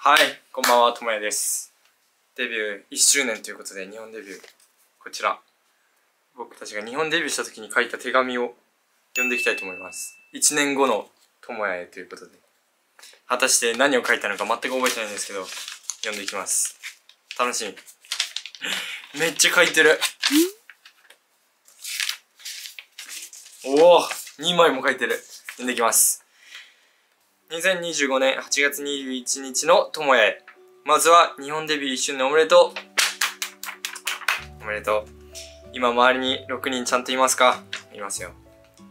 はい、こんばんは、ともやです。デビュー1周年ということで、日本デビュー、こちら。僕たちが日本デビューした時に書いた手紙を読んでいきたいと思います。1年後のともやへということで。果たして何を書いたのか全く覚えてないんですけど、読んでいきます。楽しみ。めっちゃ書いてる。おお、2枚も書いてる。読んでいきます。2025年8月21日のともやへ。まずは日本デビュー1周年おめでとう。おめでとう。今周りに6人ちゃんといますか？いますよ。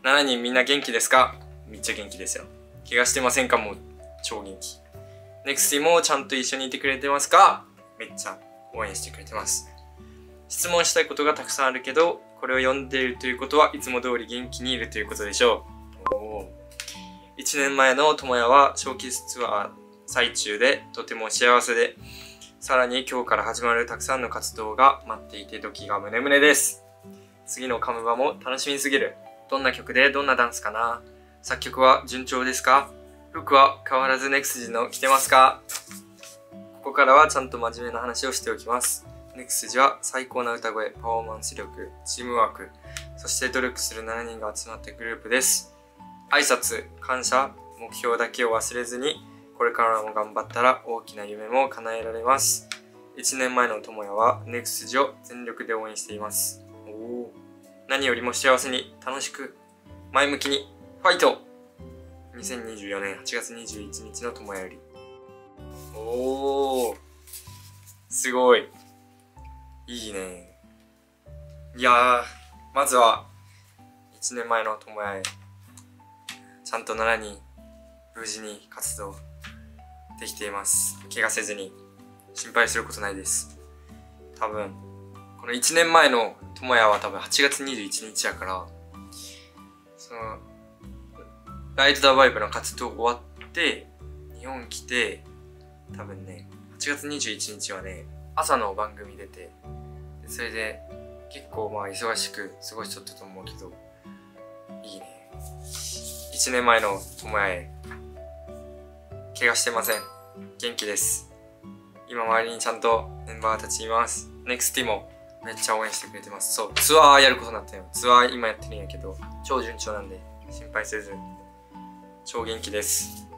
7人みんな元気ですか？めっちゃ元気ですよ。怪我してませんか？もう超元気。ネクスティもちゃんと一緒にいてくれてますか？めっちゃ応援してくれてます。質問したいことがたくさんあるけど、これを読んでいるということはいつも通り元気にいるということでしょう。1年前のともやはショーケースツアー最中でとても幸せで、さらに今日から始まるたくさんの活動が待っていて時がムネムネです。次のカムバも楽しみすぎる。どんな曲でどんなダンスかな？作曲は順調ですか？服は変わらずネクスジの着てますか？ここからはちゃんと真面目な話をしておきます。ネクスジは最高な歌声、パフォーマンス力、チームワーク、そして努力する7人が集まったグループです。挨拶、感謝、目標だけを忘れずに、これからも頑張ったら大きな夢も叶えられます。1年前のともやはネクスジを全力で応援しています。何よりも幸せに、楽しく、前向きに、ファイト！ 2024 年8月21日のともやより。すごい。いいね。いやー、まずは、1年前のともやへ、ちゃんと7人、無事に活動できています。怪我せずに、心配することないです。多分、この1年前のともやは多分8月21日やから、その、ライト・ザ・バイブの活動終わって、日本来て、多分ね、8月21日はね、朝の番組出て、それで結構まあ忙しく過ごしとったと思うけど、いいね。1年前のともやへ、怪我してません。元気です。今周りにちゃんとメンバーたちいます。ネクスティもめっちゃ応援してくれてます。そう、ツアーやることになったよ。ツアー今やってるんやけど、超順調なんで心配せず、超元気です。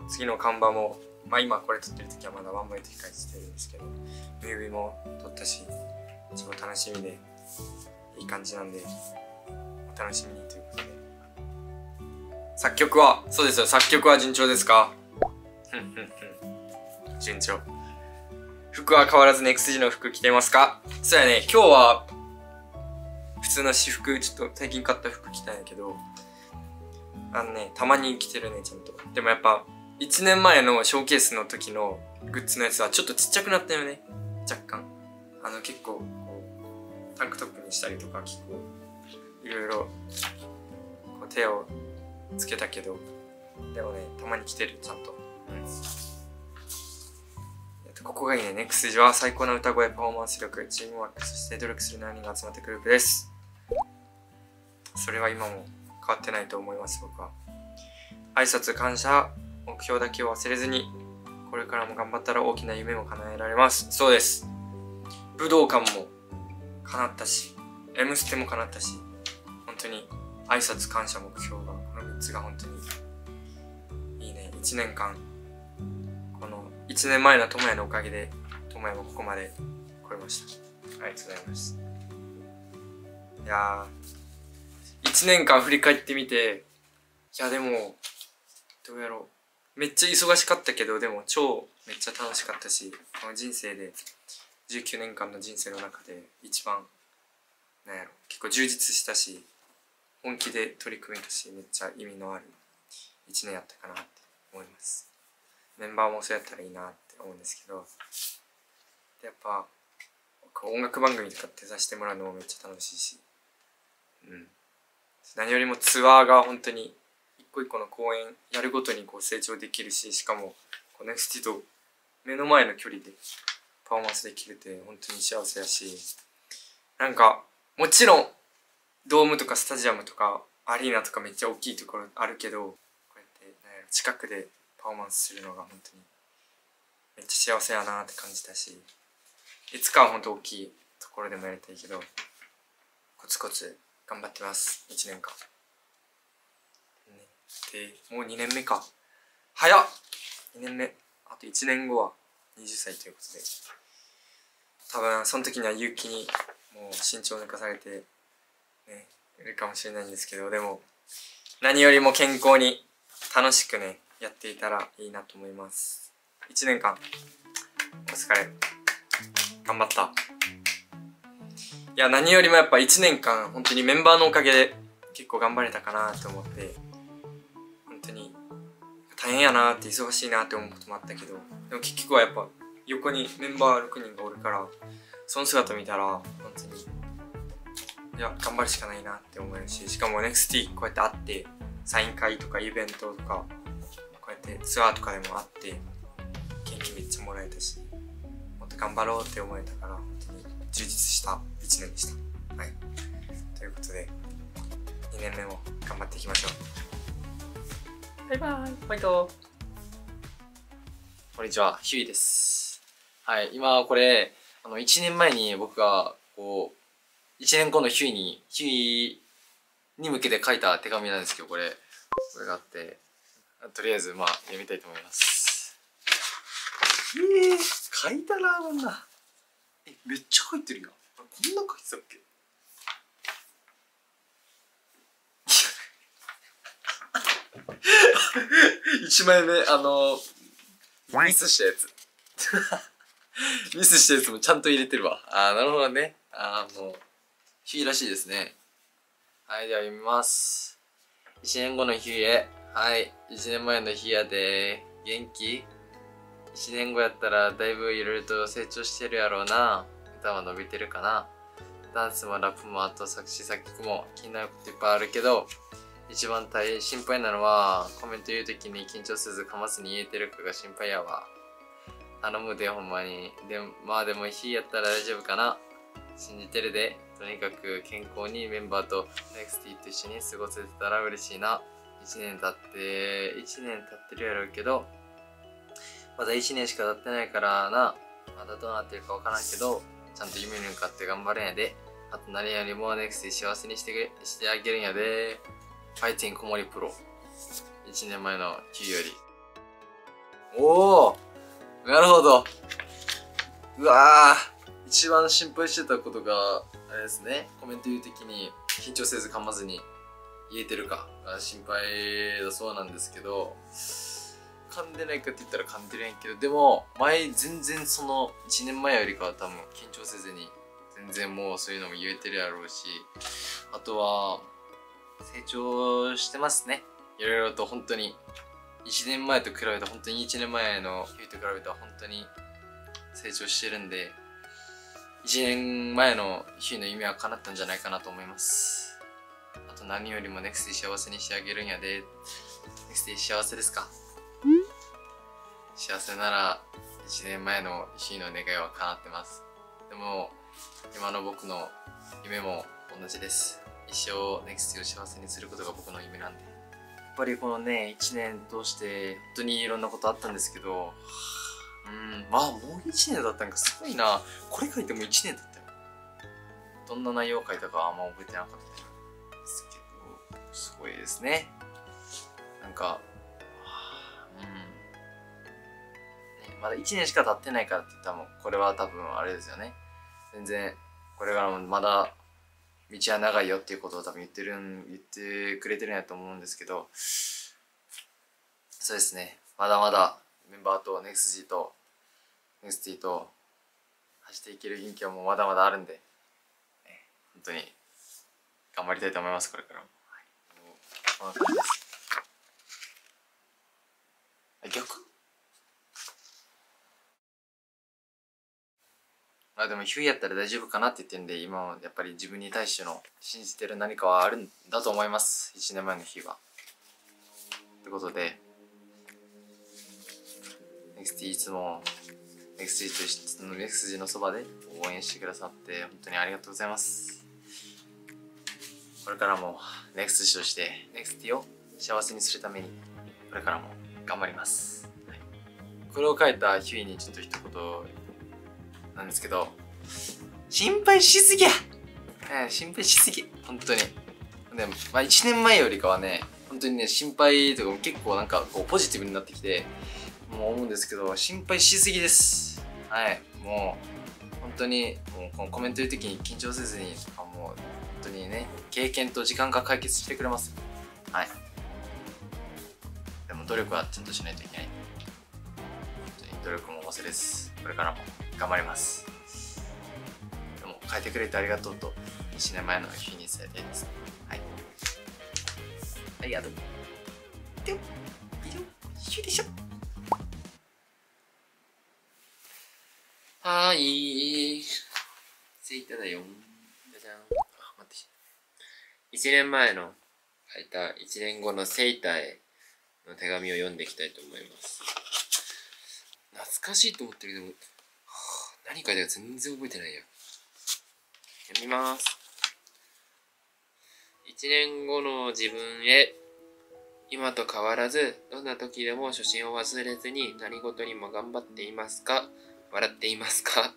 次の看板も、まあ今これ撮ってる時はまだワンバイト控えしてるんですけど、ムービーも撮ったし、超楽しみで、いい感じなんで、お楽しみにということで。作曲は、そうですよ、作曲は順調ですか？順調。服は変わらずネクスジの服着てますか？そうやね、今日は普通の私服、ちょっと最近買った服着たんやけど、たまに着てるね、ちゃんと。でもやっぱ、1年前のショーケースの時のグッズのやつはちょっとちっちゃくなったよね。若干。結構、こう、タンクトップにしたりとか、結構、いろいろ、こう手をつけたけど、でもね、たまに着てる、ちゃんと。ここがいいね。ネクスジは最高な歌声、パフォーマンス力、チームワーク、そして努力する7人が集まったグループです。それは今も変わってないと思います、僕は。挨拶、感謝、目標だけを忘れずに、これからも頑張ったら大きな夢も叶えられます。そうです。武道館も叶ったし、Mステも叶ったし、本当に挨拶、感謝、目標が、この3つが本当にいいね。1年間、この1年前のともやのおかげで、ともやもここまで来れました。ありがとうございます。いやー、1年間振り返ってみて、いやでも、どうやろう。めっちゃ忙しかったけど、でも超めっちゃ楽しかったし、この人生で、19年間の人生の中で一番、なんやろ、結構充実したし、本気で取り組めたし、めっちゃ意味のある1年やったかなって思います。メンバーもそうやったらいいなって思うんですけど、やっぱ、音楽番組とかってさせてもらうのもめっちゃ楽しいし、何よりもツアーが本当に一個一個の公演やるごとにこう成長できるし、しかもネクスティと目の前の距離でパフォーマンスできるって本当に幸せやし、なんかもちろんドームとかスタジアムとかアリーナとかめっちゃ大きいところあるけど、こうやって近くでパフォーマンスするのが本当にめっちゃ幸せやなって感じたし、いつかはほんと大きいところでもやりたいけど、コツコツ頑張ってます。1年間、ね、でもう2年目か。早っ。2年目、あと1年後は20歳ということで、多分その時には勇気にもう身長抜かされてねいるかもしれないんですけど、でも何よりも健康に楽しくねやっていたらいいなと思います。1年間お疲れ、頑張った。いや、何よりもやっぱ1年間本当にメンバーのおかげで結構頑張れたかなと思って、本当に大変やなって、忙しいなって思うこともあったけど、でも結局はやっぱ横にメンバー6人がおるから、その姿見たら本当にいや頑張るしかないなって思えるし、しかも NEXT こうやって会ってサイン会とかイベントとかこうやってツアーとかでも会って元気めっちゃもらえたし、もっと頑張ろうって思えたから、本当に充実した1年でした。はい、ということで2年目も頑張っていきましょう。バイバイ、バイト。こんにちは、ヒューイです。はい、今これ1年前に僕がこう1年後のヒューイに向けて書いた手紙なんですけど、これがあって、とりあえずまあ読みたいと思います。書いたな、こんな。めっちゃ書いてるやん。こんな書いてたっけ1枚目ミスしたやつミスしたやつもちゃんと入れてるわ。なるほどね。もうヒューらしいですね。はい、では読みます。1年後のヒューへ。はい、1年前のヒューやで。元気？ 1 年後やったらだいぶいろいろと成長してるやろうな。歌は伸びてるかな。ダンスもラップもあと作詞作曲も気になることいっぱいあるけど、一番心配なのはコメント言うときに緊張せずかまずに言えてるかが心配やわ。頼むでほんまに。でもヒーやったら大丈夫かな。信じてるで。とにかく健康にメンバーと NEXT と一緒に過ごせてたら嬉しいな。1年経ってるやろうけど、まだ1年しか経ってないからな。まだどうなってるかわからんけど、ちゃんと夢に向かって頑張るんやで。あと何よりも NEXT 幸せにしてあげるんやで。ファイティン小森プロ。1年前の9より。おお、なるほど。うわー、一番心配してたことがあれですね。コメント言う時に緊張せず噛まずに言えてるかが心配だそうなんですけど、噛んでないかって言ったら噛んでるんやけど、でも全然その1年前よりかは多分緊張せずに全然もうそういうのも言えてるやろうし、あとは成長してますね。いろいろと本当に1年前と比べて、本当に1年前の日と比べては本当に成長してるんで、1年前の日の夢は叶ったんじゃないかなと思います。あと何よりも NEXT 幸せにしてあげるんやで。NEXT 幸せですか？幸せなら1年前の日の願いは叶ってます。でも今の僕の夢も同じです。一生 NEXT を幸せにすることが僕の夢なんで。やっぱりこのね1年通して本当にいろんなことあったんですけど、まあもう1年だったんか、すごいな。これ書いても1年だったよ。どんな内容を書いたかあんま覚えてなかったですけど、すごいですね。なんかまだ1年しか経ってないからって言ったら、もうこれは多分あれですよね。全然これからもまだ道は長いよっていうことを多分言ってくれてるんやと思うんですけど、そうですね、まだまだメンバーと NEXT と走っていける元気はもうまだまだあるんで、本当に頑張りたいと思います。これからも、こんな感じです。でもヒューやったら大丈夫かなって言ってるんで、今はやっぱり自分に対しての信じてる何かはあるんだと思います。1年前の日は。ということで NEXT いつも NEXT のそばで応援してくださって本当にありがとうございます。これからも NEXT として NEXT を幸せにするためにこれからも頑張ります。これを書いたヒュイにちょっと一言なんですけど、心配しすぎや、心配しすぎ、本当に。で、まあ1年前よりかはね、本当にね、心配とかも結構なんかこうポジティブになってきて、もう思うんですけど、心配しすぎです。はい、もう本当にもうこのコメント言う時に緊張せずにとか、もう本当にね、経験と時間が解決してくれます。はい。でも努力はちゃんとしないといけない。本当に努力も忘れず、これからも頑張ります。でも書いてくれてありがとうと1年前の日に伝えたいです。はい。ありがとう。でよ、一緒でしょ。はーい。ツイッターだよ。じゃじゃん。待って。1年前の書いた1年後のセイタへの手紙を読んでいきたいと思います。懐かしいと思ってるけど、何書いたか全然覚えてないや。読みます。1年後の自分へ。今と変わらず、どんな時でも初心を忘れずに何事にも頑張っていますか？笑っていますか？は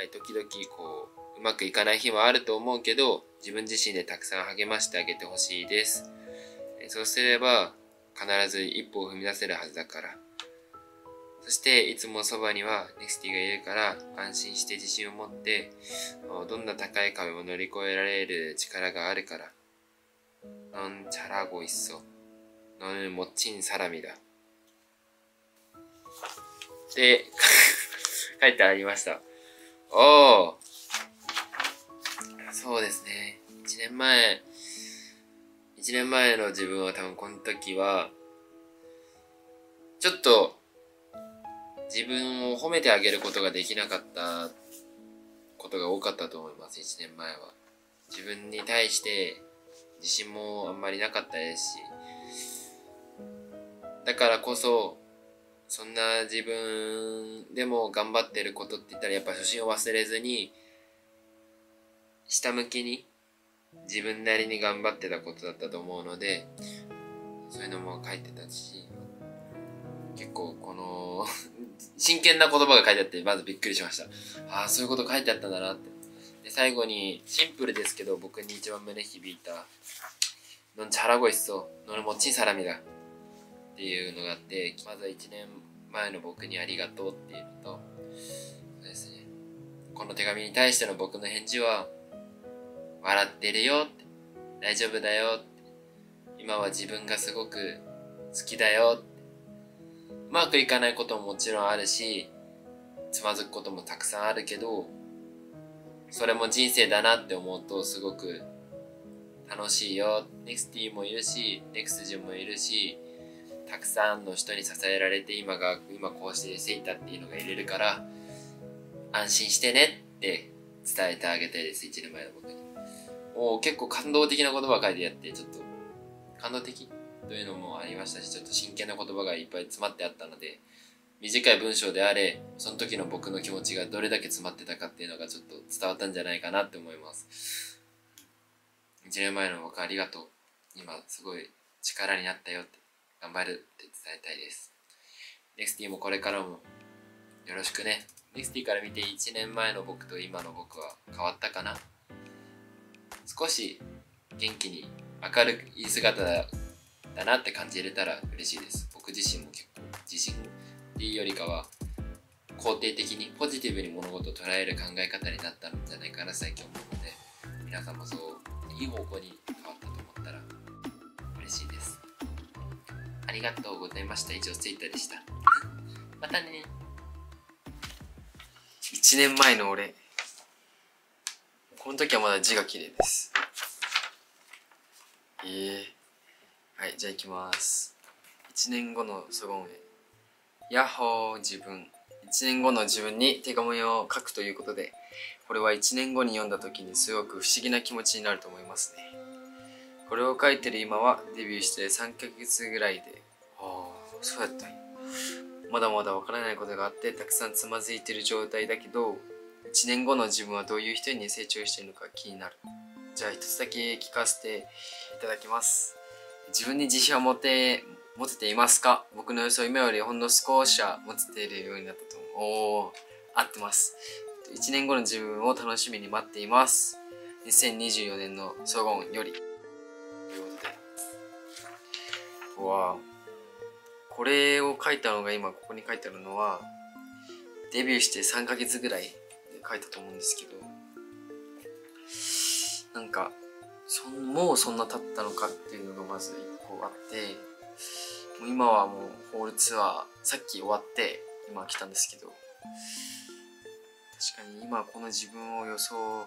い、時々こう、うまくいかない日もあると思うけど、自分自身でたくさん励ましてあげてほしいです。そうすれば、必ず一歩を踏み出せるはずだから。そして、いつもそばにはネクスティがいるから、安心して自信を持って、どんな高い壁を乗り越えられる力があるから。넌 잘하고 있어。너는 멋진 사람이다。で、書いてありました。おー。そうですね。1年前の自分は多分この時は、ちょっと自分を褒めてあげることができなかったことが多かったと思います、1年前は。自分に対して自信もあんまりなかったですし、だからこそ、そんな自分でも頑張ってることって言ったらやっぱ初心を忘れずに、下向きに自分なりに頑張ってたことだったと思うので、そういうのも書いてたし、結構この真剣な言葉が書いてあってまずびっくりしました。ああ、そういうこと書いてあったんだなって。で、最後にシンプルですけど僕に一番胸響いた넌 잘하고 있어。너는 멋진 사람이다。っていうのがあって、まずは1年前の僕にありがとうっていうのと、そうですね。この手紙に対しての僕の返事は、笑ってるよって、大丈夫だよって、今は自分がすごく好きだよって、うまくいかないことももちろんあるし、つまずくこともたくさんあるけど、それも人生だなって思うとすごく楽しいよ。ネクスティもいるし、ネクスジュもいるし、たくさんの人に支えられて今こうしてセイタっていうのがいれるから、安心してねって伝えてあげたいです、1年前の僕に。結構感動的な言葉を書いてやって、ちょっと感動的というのもありましたし、ちょっと真剣な言葉がいっぱい詰まってあったので、短い文章であれ、その時の僕の気持ちがどれだけ詰まってたかっていうのがちょっと伝わったんじゃないかなって思います。1年前の僕ありがとう。今すごい力になったよって、頑張るって伝えたいです。ネクスティもこれからもよろしくね。ネクスティから見て1年前の僕と今の僕は変わったかな？少し元気に明るい姿だなって感じれたら嬉しいです。僕自身も結構自信っていうよりかは肯定的にポジティブに物事を捉える考え方になったんじゃないかな最近思うので、皆さんもそういい方向に変わったと思ったら嬉しいです。ありがとうございました。以上ツイッターでした。またね。1年前の俺、この時はまだ字が綺麗です。はい、じゃあ行きます。1年後のソゴンへ。ヤッホー自分。1年後の自分に手紙を書くということで、これは1年後に読んだ時にすごく不思議な気持ちになると思いますね。これを書いてる今はデビューして3ヶ月ぐらいで、そうやったんや。まだまだわからないことがあってたくさんつまずいてる状態だけど、1年後の自分はどういう人に成長しているのか気になる。じゃあ一つだけ聞かせていただきます。自分に自信を持って持てていますか？僕の予想、今よりほんの少しは持てているようになったと思う。おー、合ってます。1年後の自分を楽しみに待っています。2024年のソゴンより。ということで。わー。これを書いたのが今ここに書いてあるのは、デビューして3ヶ月ぐらいで書いたと思うんですけど、なんか、もうそんな経ったのかっていうのがまず1個あって、もう今はもうホールツアー、さっき終わって今来たんですけど、確かに今この自分を予想は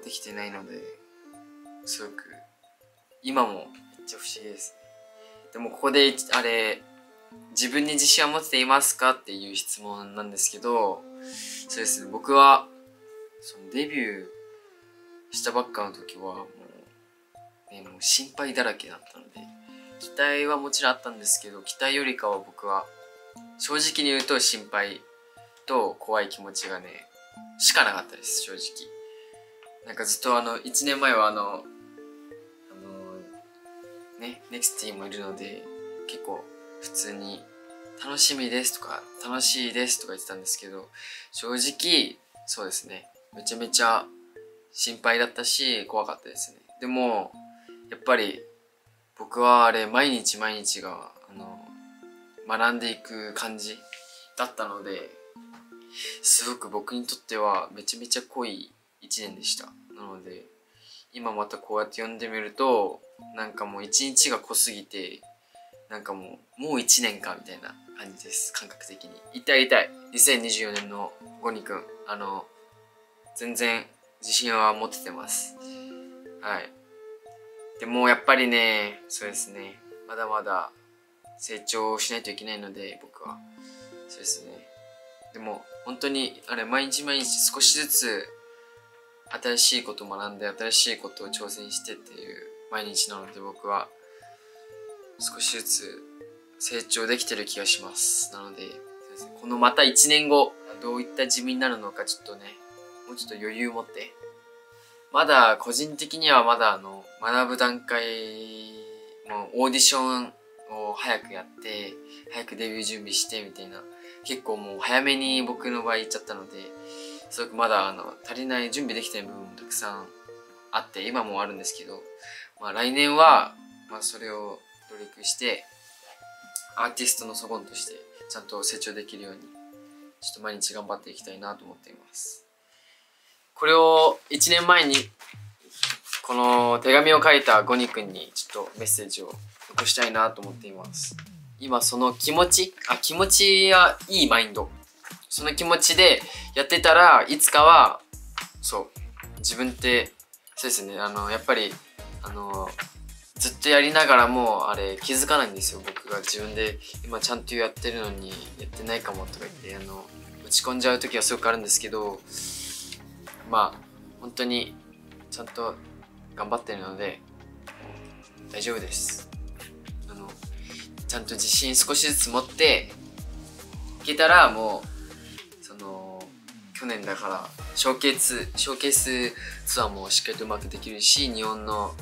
できてないので、すごく今もめっちゃ不思議ですね。でもここで自分に自信は持てていますかっていう質問なんですけど、そうですね、僕はそのデビューしたばっかの時はもう心配だらけだったので、期待はもちろんあったんですけど、期待よりかは僕は正直に言うと心配と怖い気持ちがねしかなかったです。正直なんかずっと1年前はネクスティもいるので、結構普通に楽しみですとか楽しいですとか言ってたんですけど、正直そうですね、めちゃめちゃ心配だったし怖かったですね。でもやっぱり僕は毎日毎日が学んでいく感じだったので、すごく僕にとってはめちゃめちゃ濃い1年でした。なので今またこうやって読んでみると、なんかもう1日が濃すぎて、なんかもう1年かみたいな感じです。感覚的に言ってあげたい。2024年のゴニくん、全然自信は持ててます。はい。でもやっぱりね、そうですね、まだまだ成長しないといけないので、僕はそうですね。でも本当に毎日毎日少しずつ新しいことを学んで、新しいことを挑戦してっていう毎日なので、僕は少しずつ成長できてる気がします。なので、そうですね、このまた1年後どういった自分になるのか、ちょっとね、もうちょっと余裕を持って、まだ個人的にはまだ学ぶ段階、もうオーディションを早くやって早くデビュー準備してみたいな、結構もう早めに僕の場合行っちゃったので、すごくまだ足りない、準備できてない部分もたくさんあって、今もあるんですけど、来年はそれを努力してアーティストの祖言としてちゃんと成長できるように、ちょっと毎日頑張っていきたいなと思っています。これを1年前にこの手紙を書いたゴニ君にちょっとメッセージを残したいなと思っています。今その気持ちやいいマインド、その気持ちでやってたら、いつかは自分ってそうですね、やっぱりずっとやりながらも気づかないんですよ。僕が自分で今ちゃんとやってるのにやってないかもとか言って落ち込んじゃう時はすごくあるんですけど、本当にちゃんと頑張ってるので大丈夫です。ちゃんと自信少しずつ持っていけたら、もう去年だからショーケースツアーもしっかりとうまくできるし、日本の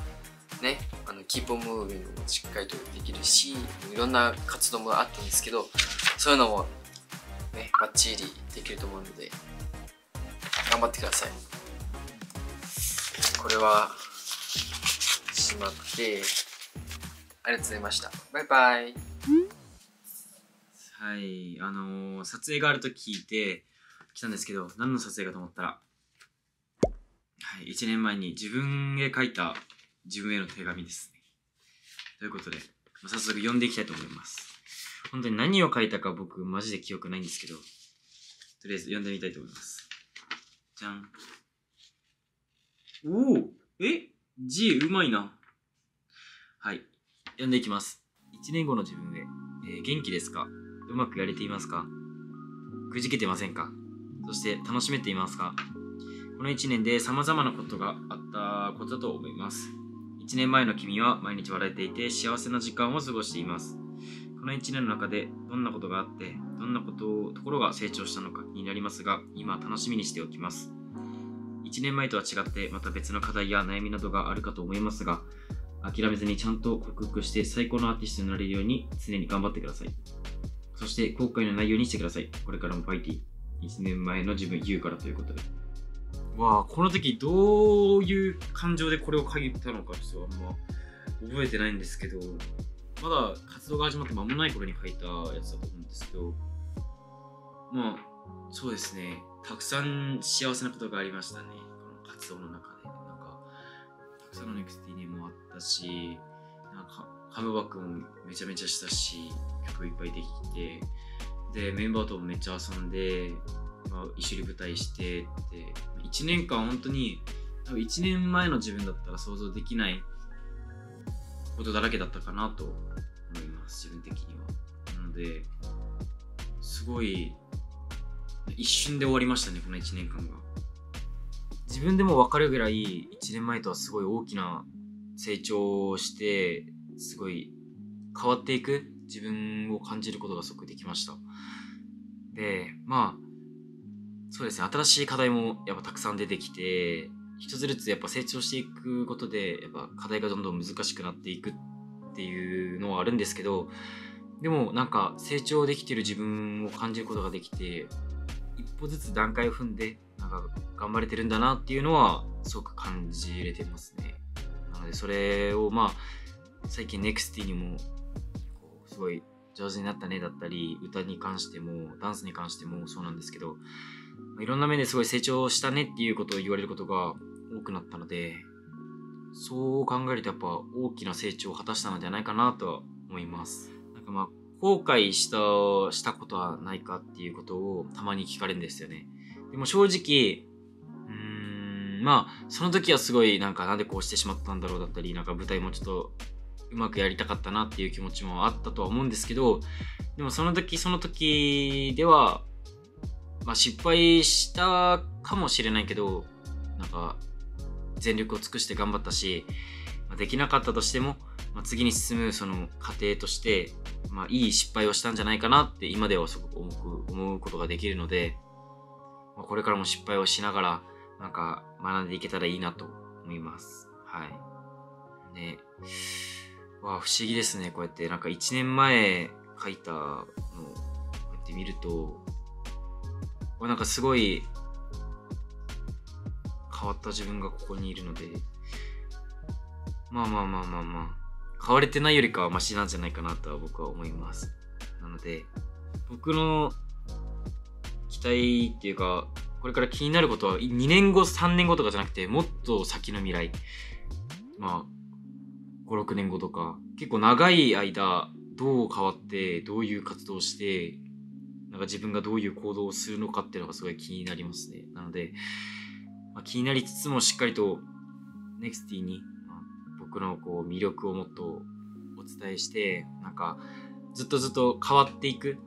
ねキープオンムービングもしっかりとできるし、いろんな活動もあったんですけど、そういうのもねバッチリできると思うので頑張ってください。これはしまって、ありがとうございました。バイバイ。はい、撮影があると聞いて来たんですけど、何の撮影かと思ったら、はい、1年前に自分へ書いた自分への手紙ですね。ということで、早速読んでいきたいと思います。本当に何を書いたか僕マジで記憶ないんですけど、とりあえず読んでみたいと思います。じゃん。おお、字うまいな。はい、読んでいきます。1年後の自分へ、元気ですか？うまくやれていますか？くじけてませんか？そして楽しめていますか？この1年で様々なことがあったことだと思います。1年前の君は毎日笑えていて幸せな時間を過ごしています。この1年の中でどんなことがあって、どんなところが成長したのか気になりますが、今楽しみにしておきます。1年前とは違ってまた別の課題や悩みなどがあるかと思いますが、諦めずにちゃんと克服して最高のアーティストになれるように常に頑張ってください。そして後悔のないようにしてください。これからもファイティ。1年前の自分言うからということで。わあ、この時どういう感情でこれを書いたのかちょっとあんま覚えてないんですけど、まだ活動が始まって間もない頃に書いたやつだと思うんですけど、まあ、そうですね。たくさん幸せなことがありましたね。この活動の中で。なんか、たくさんの NEXT もあったし、なんか、カムバックもめちゃめちゃしたし、曲いっぱいできて、で、メンバーともめっちゃ遊んで、まあ、一緒に舞台してって、1年間本当に、多分1年前の自分だったら想像できないことだらけだったかなと思います、自分的には。なので、すごい、一瞬で終わりましたね、この1年間が。自分でも分かるぐらい、1年前とはすごい大きな成長をして、すごい変わっていく自分を感じることがすごくできました。で、まあ、そうですね、新しい課題もやっぱたくさん出てきて、一つずつやっぱ成長していくことで、やっぱ課題がどんどん難しくなっていくっていうのはあるんですけど、でもなんか成長できてる自分を感じることができて、一歩ずつ段階を踏んで、なんか頑張れてるんだなっていうのはすごく感じれてますね。なのでそれをまあ、最近 NEXT にもこうすごい上手になったねだったり、歌に関してもダンスに関してもそうなんですけど、いろんな面ですごい成長したねっていうことを言われることが多くなったので、そう考えるとやっぱ大きな成長を果たしたのではないかなとは思います。なんかまあ後悔したことはないかっていうことをたまに聞かれるんですよね。でも正直まあその時はすごいなんでこうしてしまったんだろうだったり、なんか舞台もちょっとうまくやりたかったなっていう気持ちもあったとは思うんですけど、でもその時ではまあ失敗したかもしれないけど、なんか全力を尽くして頑張ったし、できなかったとしても、次に進むその過程として、いい失敗をしたんじゃないかなって今ではすごく思うことができるので、これからも失敗をしながらなんか学んでいけたらいいなと思います。はい。ね、不思議ですね。こうやってなんか1年前書いたのをこうやって見ると、なんかすごい変わった自分がここにいるので、まあ変われてないよりかはマシなんじゃないかなとは僕は思います。なので僕の期待っていうか、これから気になることは2年後3年後とかじゃなくて、もっと先の未来、5、6年後とか、結構長い間どう変わってどういう活動をして、なんか自分がどういう行動をするのかっていうのがすごい気になりますね。なので、気になりつつもしっかりと NEXT に、僕のこう魅力をもっとお伝えして、なんかずっと変わっていく、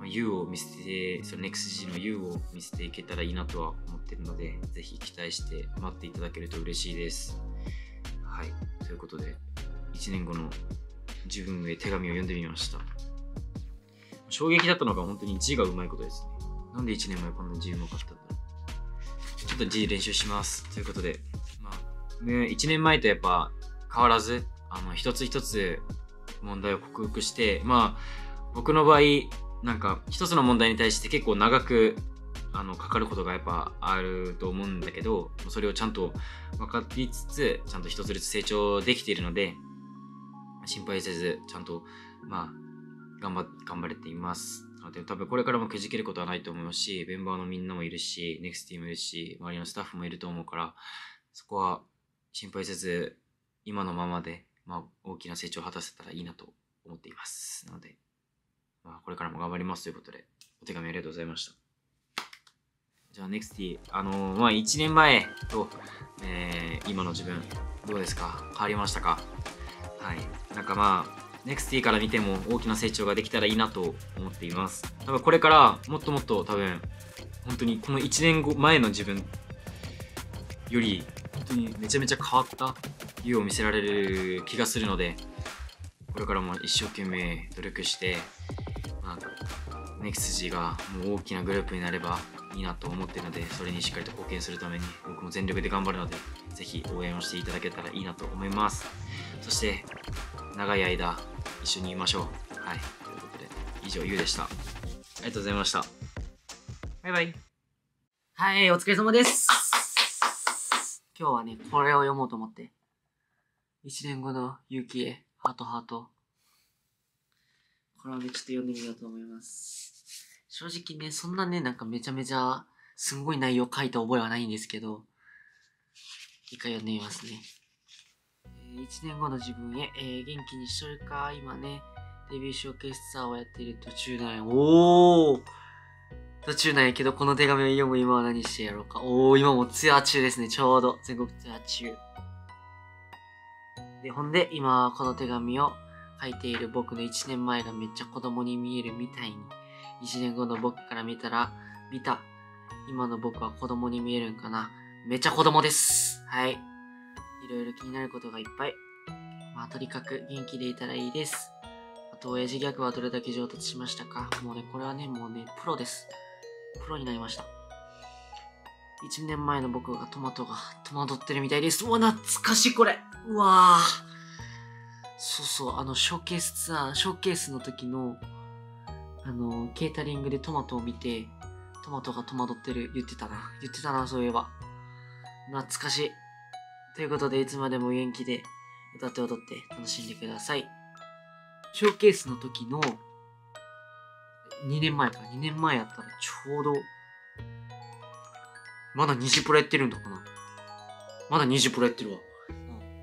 You を見せて、その NEXT の You を見せていけたらいいなとは思ってるので、ぜひ期待して待っていただけると嬉しいです。はい。ということで、1年後の自分へ手紙を読んでみました。衝撃だったのが本当に字がうまいことですね。なんで1年前こんな字うまかったんだろう。ちょっと字練習します。ということで、1年前とやっぱ変わらず、一つ一つ問題を克服して、僕の場合、なんか一つの問題に対して結構長くかかることがやっぱあると思うんだけど、それをちゃんと分かりつつ、ちゃんと一つずつ成長できているので、心配せずちゃんと頑張れています。なので多分これからもくじけることはないと思うし、メンバーのみんなもいるし、NEXTもいるし、周りのスタッフもいると思うから、そこは心配せず今のままで、大きな成長を果たせたらいいなと思っています。なので、これからも頑張りますということで、お手紙ありがとうございました。じゃあ NEXT、1年前と、今の自分どうですか？変わりましたか？はい。なんかNEXT から見ても大きな成長ができたらいいなと思っています。多分これからもっともっと多分本当にこの1年前の自分より本当にめちゃめちゃ変わったYouを見せられる気がするので、これからも一生懸命努力して、NEXTG がもう大きなグループになればいいなと思っているので、それにしっかりと貢献するために僕も全力で頑張るので、ぜひ応援をしていただけたらいいなと思います。そして長い間一緒にいましょう。はい、ということで以上ゆうでした。ありがとうございました。バイバイ。はい、お疲れ様です。今日はね、これを読もうと思って。1年後の勇気へ、ハートハート。これをね、ちょっと読んでみようと思います。正直ね、そんなね、なんかめちゃめちゃ、すんごい内容書いた覚えはないんですけど、一回読んでみますね。1年後の自分へ、元気にしとるか、今ね、デビューショーケースツアーをやってる途中なんや。途中なんやけど、この手紙を読む今は何してやろうか。今もツアー中ですね。ちょうど。全国ツアー中。で、ほんで、今、この手紙を書いている僕の1年前がめっちゃ子供に見えるみたいに、1年後の僕から見た今の僕は子供に見えるんかな。めっちゃ子供です。はい。いろいろ気になることがいっぱい。まあ、とにかく元気でいたらいいです。あと、親父ギャグはどれだけ上達しましたか？もうね、これはね、プロです。プロになりました。1年前の僕が戸惑ってるみたいです。うわ、懐かしいこれ。うわぁ。そうそう、ショーケースの時の、ケータリングでトマトを見て、トマトが戸惑ってる、言ってたな、そういえば。懐かしい。ということで、いつまでも元気で歌って踊って楽しんでください。ショーケースの時の、2年前やったらちょうど、まだニジプロやってるんだかな。まだニジプロやってるわ。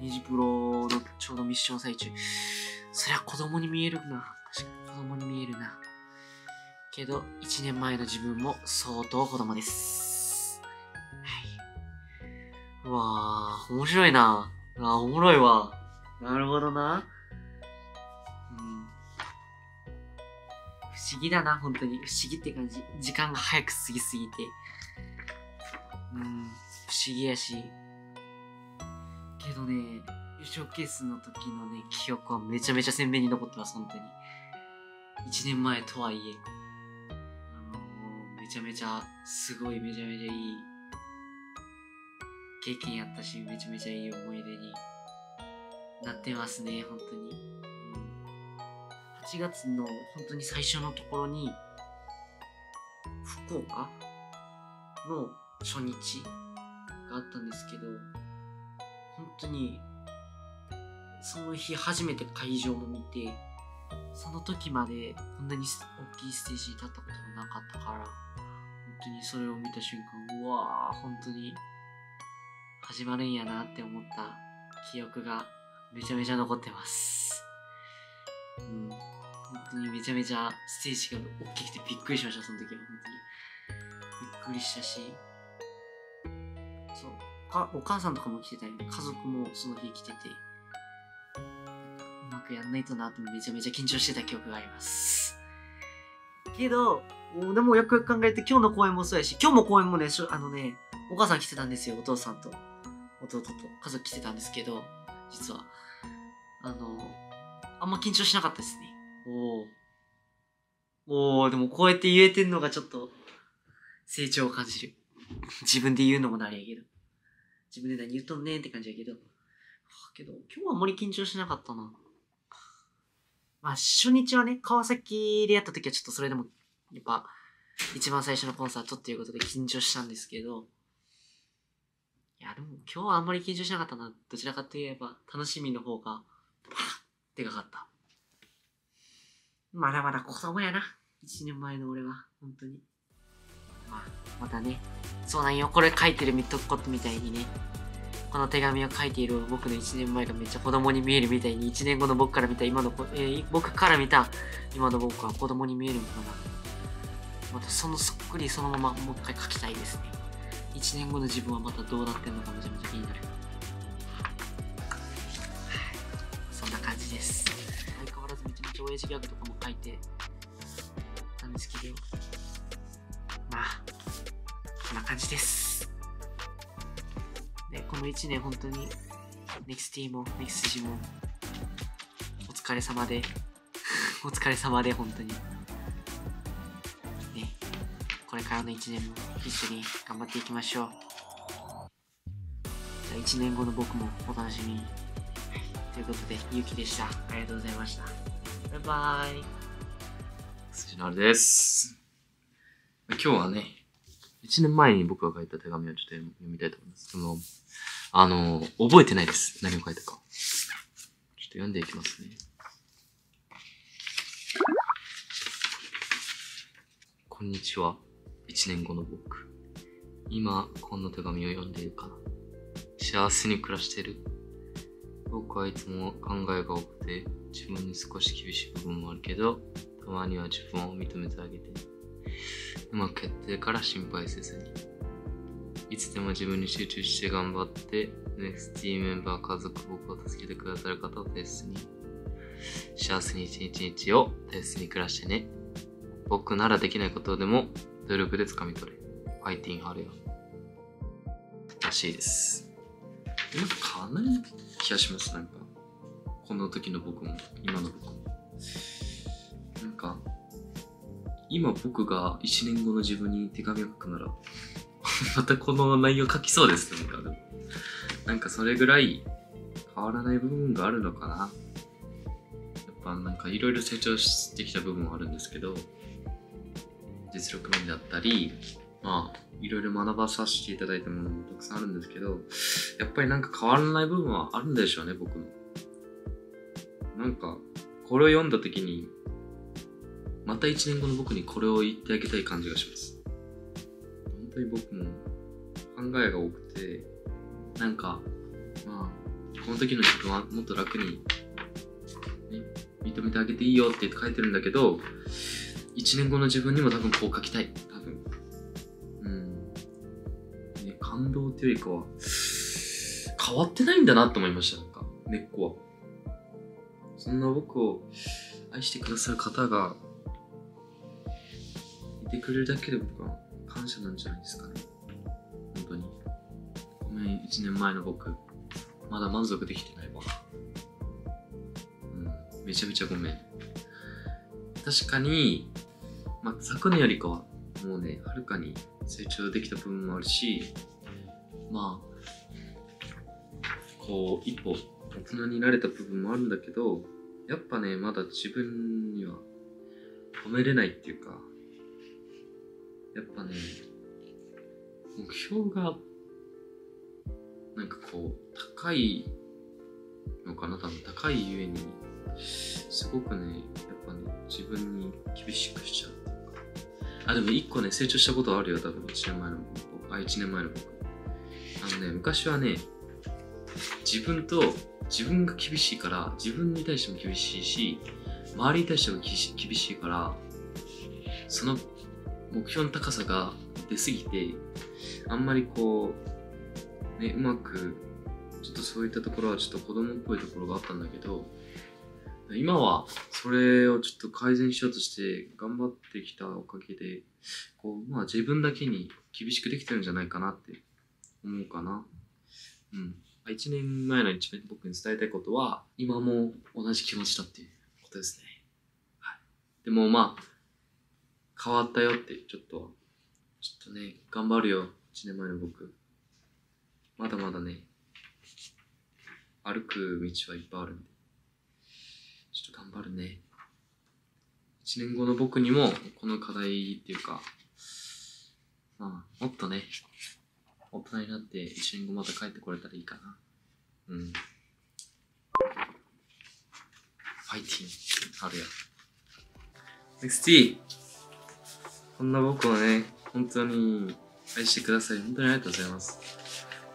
ニジプロのちょうどミッション最中。そりゃ子供に見えるな。確かに子供に見えるな。けど、1年前の自分も相当子供です。はい。うわぁ、面白いな。おもろいわ。なるほどな。不思議だな、本当に。不思議って感じ。時間が早く過ぎすぎて。不思議やし。けどね、ショーケースの時のね、記憶はめちゃめちゃ鮮明に残ってます、本当に。1年前とはいえ。めちゃめちゃ、すごいめちゃめちゃいい経験やったし、めちゃめちゃいい思い出になってますね、本当に。8月の本当に最初のところに、福岡の初日があったんですけど、本当にその日初めて会場も見て、その時までこんなに大きいステージに立ったことがなかったから、本当にそれを見た瞬間、うわー、本当に始まるんやなって思った記憶がめちゃめちゃ残ってます。本当にめちゃめちゃステージが大きくてびっくりしました、その時は。本当にびっくりしたし、そう、お母さんとかも来てたり、家族もその日来てて、うまくやんないとなってめちゃめちゃ緊張してた記憶があります。けど、でもよくよく考えて今日の公演もそうやし、今日も公演もね、お母さん来てたんですよ、お父さんと弟と家族来てたんですけど、実は、あんま緊張しなかったですね。でもこうやって言えてんのがちょっと成長を感じる。自分で言うのもなれやけど。自分で何言っとんねんって感じやけど。けど、今日はあんまり緊張しなかったな。まあ、初日はね、川崎でやった時はちょっとそれでも、やっぱ、一番最初のコンサートっていうことで緊張したんですけど、いや、でも今日はあんまり緊張しなかったな。どちらかといえば、楽しみの方が、でかかった。まだまだ子供やな。1年前の俺は、本当に。またね、そうなんよ。これ書いてることみたいにね、この手紙を書いている僕の1年前がめっちゃ子供に見えるみたいに、1年後の僕から見た僕から見た今の僕は子供に見えるのかな。またそっくりそのままもう一回書きたいですね。1年後の自分はまたどうなってんのかめちゃめちゃ気になる。そんな感じです。相変わらずめちゃめちゃ親父ギャグとかも書いてたんですけど、まあ、こんな感じです。で、この1年本当に NEXT も NEXTG もお疲れ様で本当にこれからの1年も一緒に頑張っていきましょう。じゃあ1年後の僕もお楽しみに。ということで、ゆうきでした。ありがとうございました。バイバーイ。辻のあれです。今日はね、1年前に僕が書いた手紙をちょっと読みたいと思います。でも、覚えてないです。何を書いたか。ちょっと読んでいきますね。こんにちは。1年後の僕。今、こんな手紙を読んでいるかな。幸せに暮らしてる。僕はいつも考えが多くて、自分に少し厳しい部分もあるけど、たまには自分を認めてあげて、うまくやってるから心配せずに。いつでも自分に集中して頑張って、NEXT メンバー、家族、僕を助けてくださる方を大切に。幸せに一日一日を大切に暮らしてね。僕ならできないことでも努力で掴み取れ。ファイティンハルよ。らしいです。なんか変わんない気がします。なんか、この時の僕も、今の僕も。なんか、今僕が1年後の自分に手紙を書くなら、またこの内容書きそうですね、僕は。なんかそれぐらい変わらない部分があるのかな。やっぱなんかいろいろ成長してきた部分はあるんですけど、実力面だったり、まあ、いろいろ学ばさせていただいたものもたくさんあるんですけど、やっぱりなんか変わらない部分はあるんでしょうね、僕の。なんか、これを読んだ時に、また1年後の僕にこれを言ってあげたい感じがします。本当に僕も考えが多くて、なんか、まあ、この時の自分はもっと楽に、ね、認めてあげていいよって書いてるんだけど、1年後の自分にも多分こう書きたい。多分。ね、感動っていうよりかは、変わってないんだなと思いました。なんか、根っこは。そんな僕を愛してくださる方がいてくれるだけで僕は感謝なんじゃないですかね。本当に。ごめん、1年前の僕。まだ満足できてないわ。めちゃめちゃごめん。確かに、まあ、昨年よりかは、もうね、はるかに成長できた部分もあるし、まあ、こう、一歩大人になれた部分もあるんだけど、やっぱね、まだ自分には褒めれないっていうか、やっぱね、目標が、なんかこう、高いのかな、多分高いゆえに、すごくね、やっぱね、自分に厳しくしちゃうっていうか。あ、でも一個ね、成長したことあるよ、多分1年前の僕。1年前の僕。昔はね、自分が厳しいから、自分に対しても厳しいし、周りに対しても厳しいから、その目標の高さが出すぎて、あんまりこう、ね、うまく、ちょっとそういったところはちょっと子供っぽいところがあったんだけど、今はそれをちょっと改善しようとして頑張ってきたおかげで、こう、まあ自分だけに厳しくできてるんじゃないかなって思うかな。1年前の一面僕に伝えたいことは、今も同じ気持ちだっていうことですね。はい。でもまあ、変わったよって、ちょっとね、頑張るよ、1年前の僕。まだまだね、歩く道はいっぱいあるんで。ちょっと頑張るね。1年後の僕にも、この課題っていうか、まあ、もっとね、大人になって1年後また帰ってこれたらいいかな。ファイティン、あるや。NEXT! こんな僕をね、本当に愛してください。本当にありがとうございます。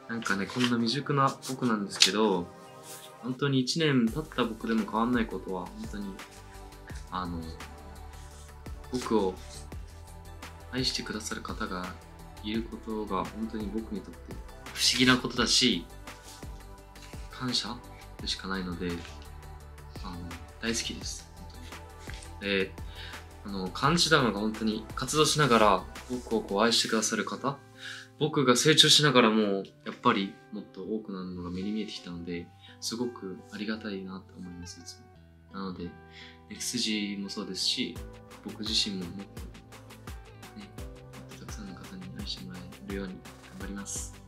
なんかね、こんな未熟な僕なんですけど、本当に1年経った僕でも変わんないことは、本当に、僕を愛してくださる方がいることが本当に僕にとって不思議なことだし、感謝でしかないので、大好きです。本当に。感じたのが本当に活動しながら僕をこう愛してくださる方、僕が成長しながらもやっぱりもっと多くなるのが目に見えてきたので、すごくありがたいなと思います、いつも。なので、NEXTもそうですし、僕自身ももっとね、してもらえるように頑張ります。